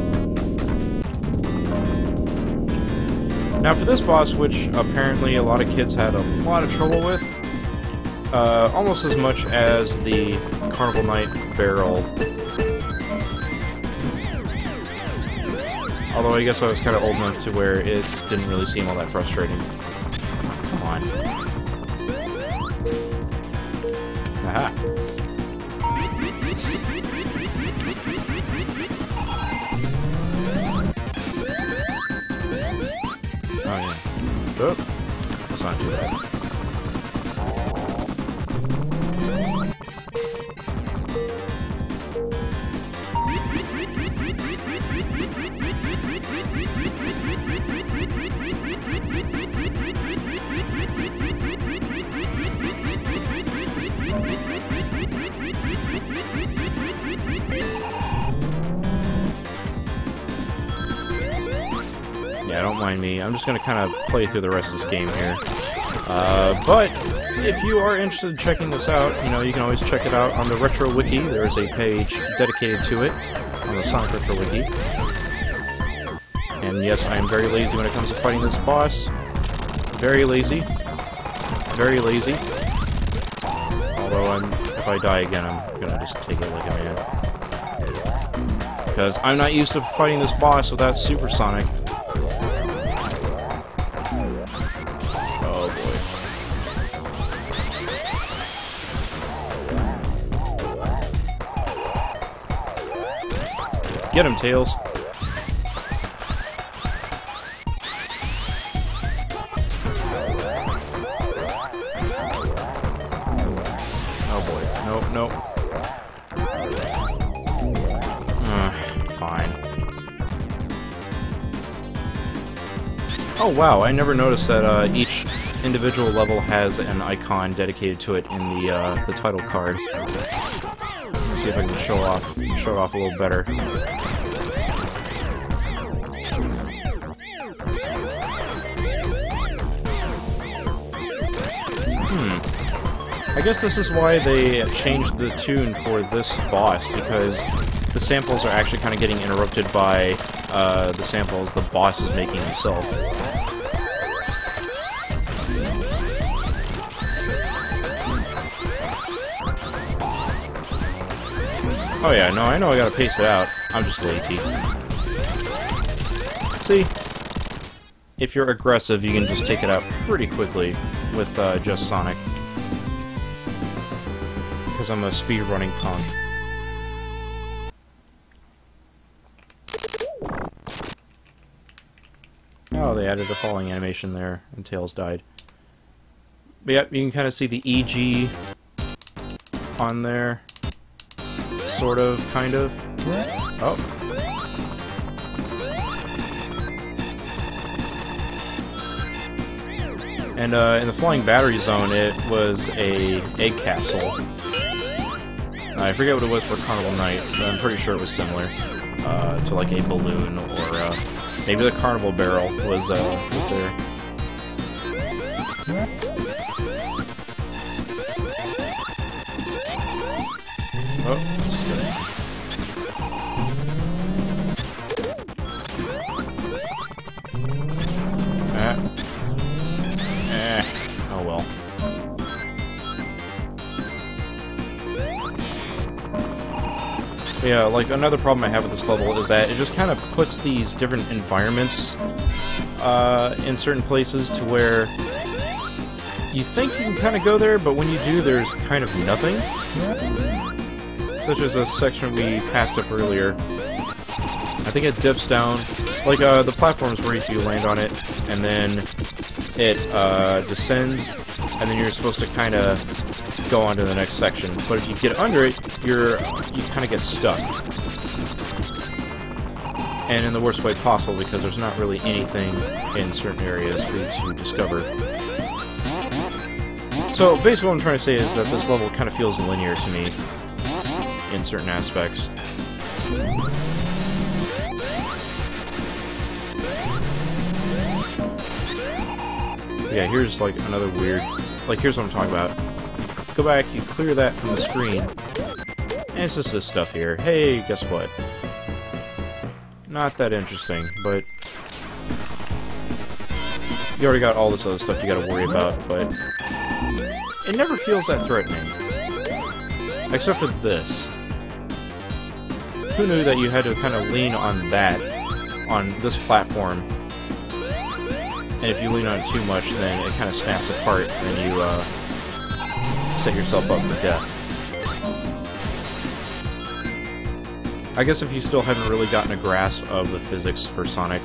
Now for this boss, which apparently a lot of kids had a lot of trouble with, almost as much as the Carnival Night barrel. Although I guess I was kind of old enough to where it didn't really seem all that frustrating. Come on. Aha. Oh yeah. Oop. Let's not do that. Yeah, don't mind me. I'm just gonna kind of play through the rest of this game here. But if you are interested in checking this out, you know, you can always check it out on the Retro Wiki. There's a page dedicated to it on the Sonic Retro Wiki. And yes, I am very lazy when it comes to fighting this boss. Very lazy. Very lazy. Although if I die again, I'm gonna just take it like a man. Because I'm not used to fighting this boss without Supersonic. Get him, Tails. Oh boy. Nope, nope. Fine. Oh wow, I never noticed that each individual level has an icon dedicated to it in the title card. Let's see if I can show it off a little better. I guess this is why they changed the tune for this boss, because the samples are actually kind of getting interrupted by the samples the boss is making himself. Oh yeah, no, I know I gotta pace it out. I'm just lazy. See? If you're aggressive, you can just take it out pretty quickly with just Sonic. Because I'm a speedrunning punk. Oh, they added a falling animation there, and Tails died. But yeah, you can kind of see the EG on there. Sort of, kind of. Oh. And in the Flying Battery Zone, it was a egg capsule. I forget what it was for Carnival Night, but I'm pretty sure it was similar to like a balloon, or maybe the Carnival Barrel was there. Oh, this is good. Oh well. Yeah, like another problem I have with this level is that it just kind of puts these different environments in certain places to where you think you can kind of go there, but when you do, there's kind of nothing. Such as a section we passed up earlier. I think it dips down, like the platforms where if you land on it, and then it descends, and then you're supposed to kind of go on to the next section. But if you get under it, you kind of get stuck. And in the worst way possible, because there's not really anything in certain areas for you to discover. So basically what I'm trying to say is that this level kind of feels linear to me in certain aspects. Yeah, here's like another weird... Like, here's what I'm talking about. Go back, you clear that from the screen, and it's just this stuff here. Hey, guess what? Not that interesting, but... You already got all this other stuff you gotta worry about, but it never feels that threatening. Except for this. Who knew that you had to kind of lean on that, on this platform, and if you lean on it too much, then it kind of snaps apart, and you set yourself up for death. I guess if you still haven't really gotten a grasp of the physics for Sonic,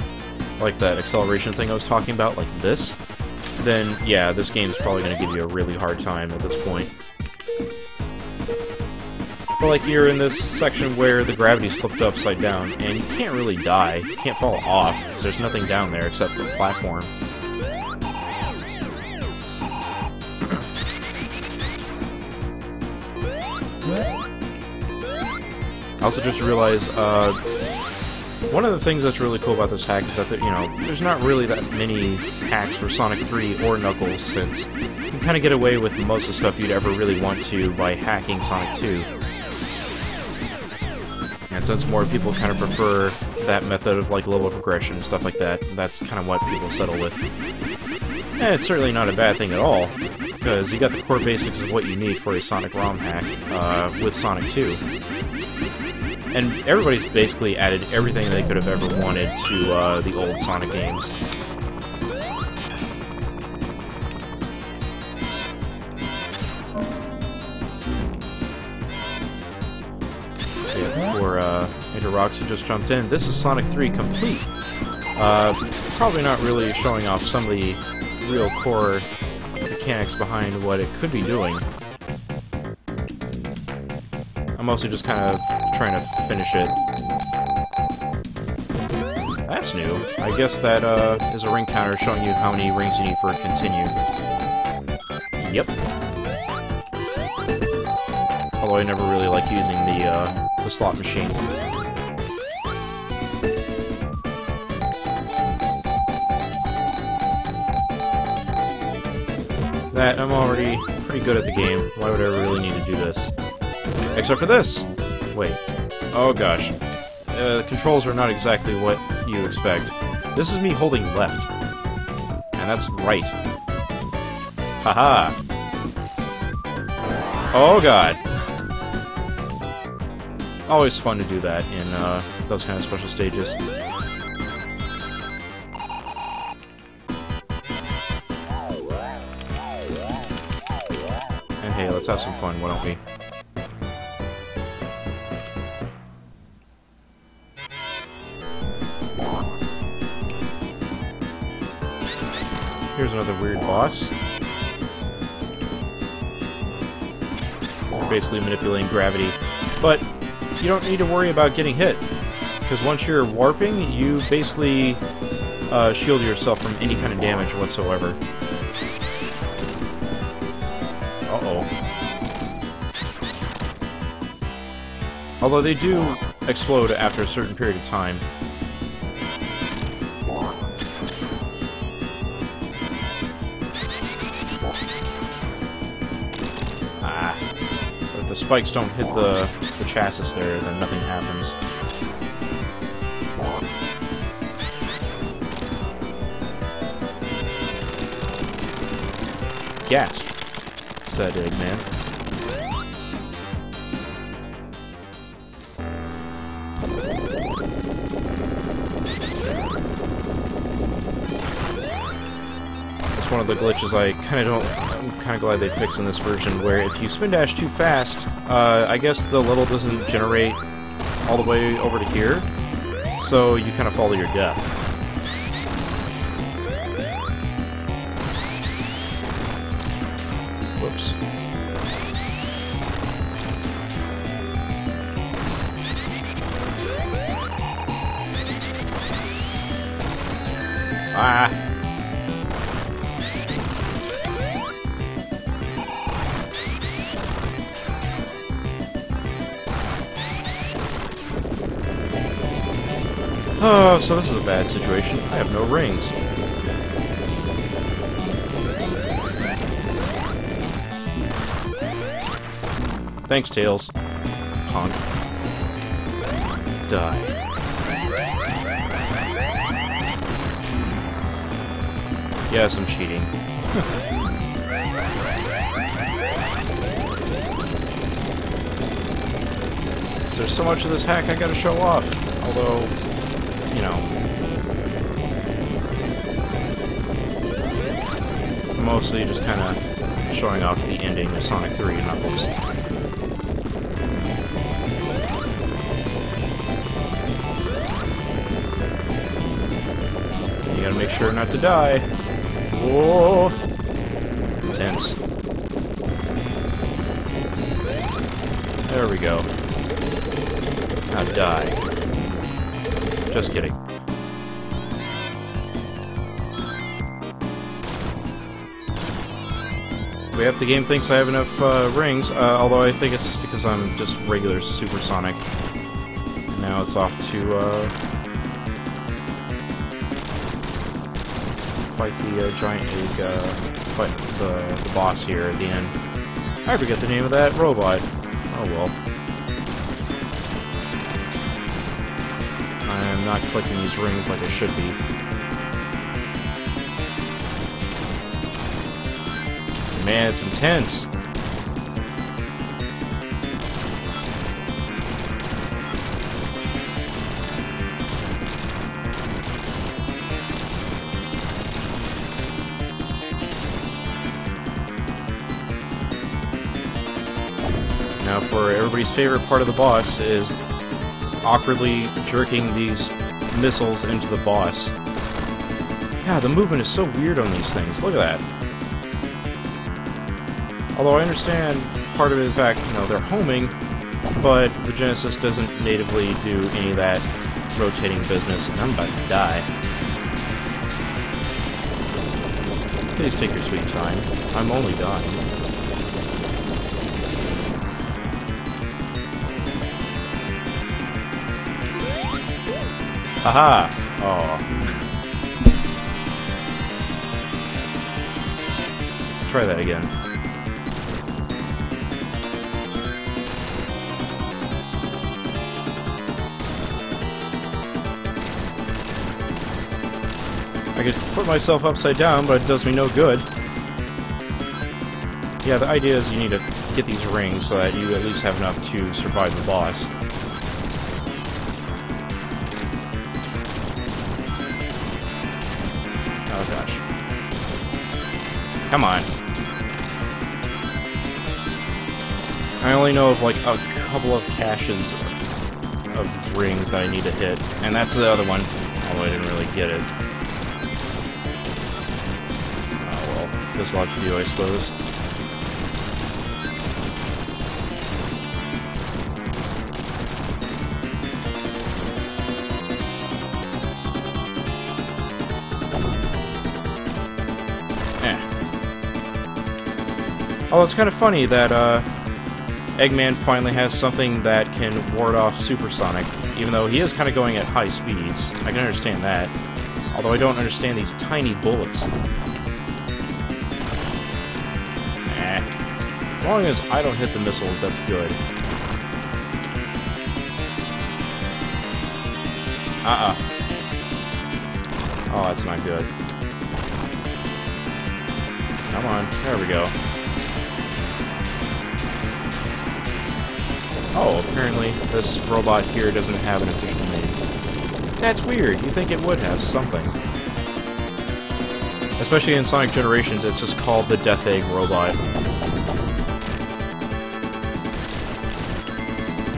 like that acceleration thing I was talking about, like this, then yeah, this game's probably going to give you a really hard time at this point. But like, you're in this section where the gravity slipped upside down, and you can't really die, you can't fall off, because there's nothing down there except the platform. I also just realized, one of the things that's really cool about this hack is that, you know, there's not really that many hacks for Sonic 3 or Knuckles, since you can kind of get away with most of the stuff you'd ever really want to by hacking Sonic 2. And since more people kind of prefer that method of, like, level progression and stuff like that, that's kind of what people settle with. And it's certainly not a bad thing at all, because you got the core basics of what you need for a Sonic ROM hack, with Sonic 2. And everybody's basically added everything they could have ever wanted to the old Sonic games. Yeah, before Roxy just jumped in, this is Sonic 3 complete. Probably not really showing off some of the real core mechanics behind what it could be doing. I'm mostly just kind of trying to finish it. That's new. I guess that is a ring counter showing you how many rings you need for a continue. Yep. Although I never really like using the slot machine. That, I'm already pretty good at the game. Why would I really need to do this? Except for this! Wait. Oh gosh. The controls are not exactly what you expect. This is me holding left. And that's right. Haha! Oh god! Always fun to do that in those kind of special stages. And hey, let's have some fun, why don't we? Here's another weird boss. You're basically manipulating gravity. But you don't need to worry about getting hit. Because once you're warping, you basically shield yourself from any kind of damage whatsoever. Uh-oh. Although they do explode after a certain period of time. But if the spikes don't hit the chassis there, then nothing happens. Gasp, said Eggman. That's one of the glitches I kind of don't... I'm kind of glad they fixed in this version, where if you spin dash too fast, I guess the level doesn't generate all the way over to here, so you kind of fall to your death. Whoops. Ah! Oh, so this is a bad situation. I have no rings. Thanks, Tails. Punk. Die. Yes, I'm cheating. There's so much of this hack I gotta show off. Although, you know, mostly just kind of showing off the ending of Sonic 3 and Knuckles. You gotta make sure not to die. Whoa! Tense. There we go. Now die. Just kidding. Yep, the game thinks I have enough rings, although I think it's just because I'm just regular Supersonic. Now it's off to fight the giant egg, fight the boss here at the end. I forget the name of that robot. Oh well. I'm not collecting these rings like I should be. Man, it's intense. Now, for everybody's favorite part of the boss is awkwardly jerking these missiles into the boss. God, the movement is so weird on these things. Look at that. Although I understand part of it is the fact, you know, they're homing, but the Genesis doesn't natively do any of that rotating business, and I'm about to die. Please take your sweet time. I'm only dying. Haha! Oh. Try that again. I could put myself upside down, but it does me no good. Yeah, the idea is you need to get these rings so that you at least have enough to survive the boss. Oh gosh. Come on. I only know of like a couple of caches of rings that I need to hit, and that's the other one, although I didn't really get it. This will have to do, I suppose. Oh, it's kind of funny that Eggman finally has something that can ward off Supersonic, even though he is kind of going at high speeds. I can understand that. Although I don't understand these tiny bullets. As long as I don't hit the missiles, that's good. Oh, that's not good. Come on, there we go. Oh, apparently this robot here doesn't have an official name. That's weird, you'd think it would have something. Especially in Sonic Generations, it's just called the Death Egg Robot.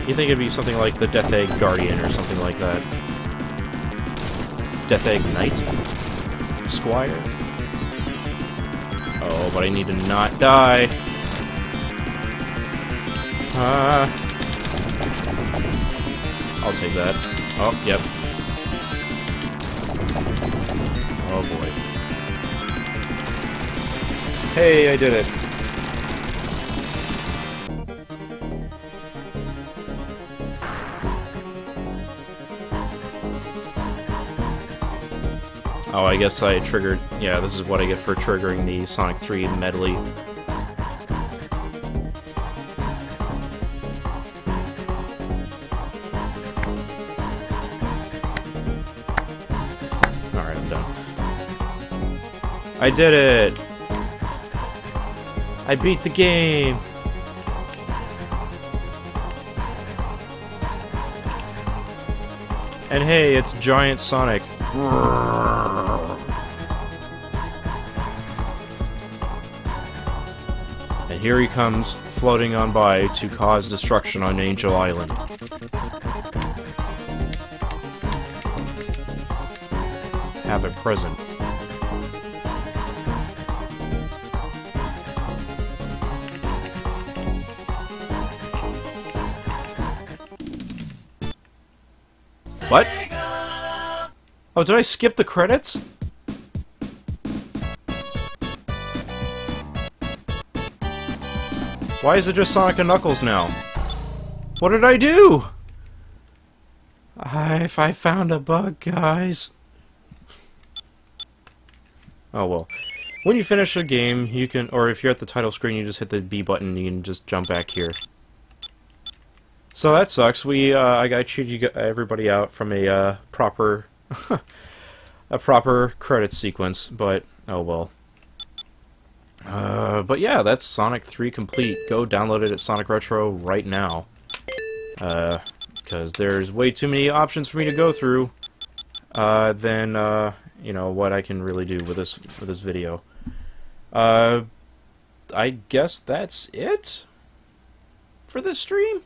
You think it'd be something like the Death Egg Guardian or something like that. Death Egg Knight? Squire? Oh, but I need to not die. I'll take that. Oh, yep. Oh boy. Hey, I did it. Oh, I guess I triggered... Yeah, this is what I get for triggering the Sonic 3 medley. Alright, I'm done. I did it! I beat the game! And hey, it's Giant Sonic. And here he comes, floating on by to cause destruction on Angel Island. Have it present. What? Oh, did I skip the credits? Why is it just Sonic and Knuckles now? What did I do? I found a bug, guys. Oh well. When you finish a game, you can, or if you're at the title screen, you just hit the B button, you can just jump back here. So that sucks. I cheated everybody out from a proper, a proper credit sequence, but oh well. But yeah, that's Sonic 3 complete. Go download it at Sonic Retro right now. Because there's way too many options for me to go through. Than you know what I can really do with this video. I guess that's it for this stream.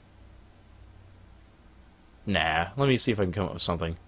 Nah, let me see if I can come up with something.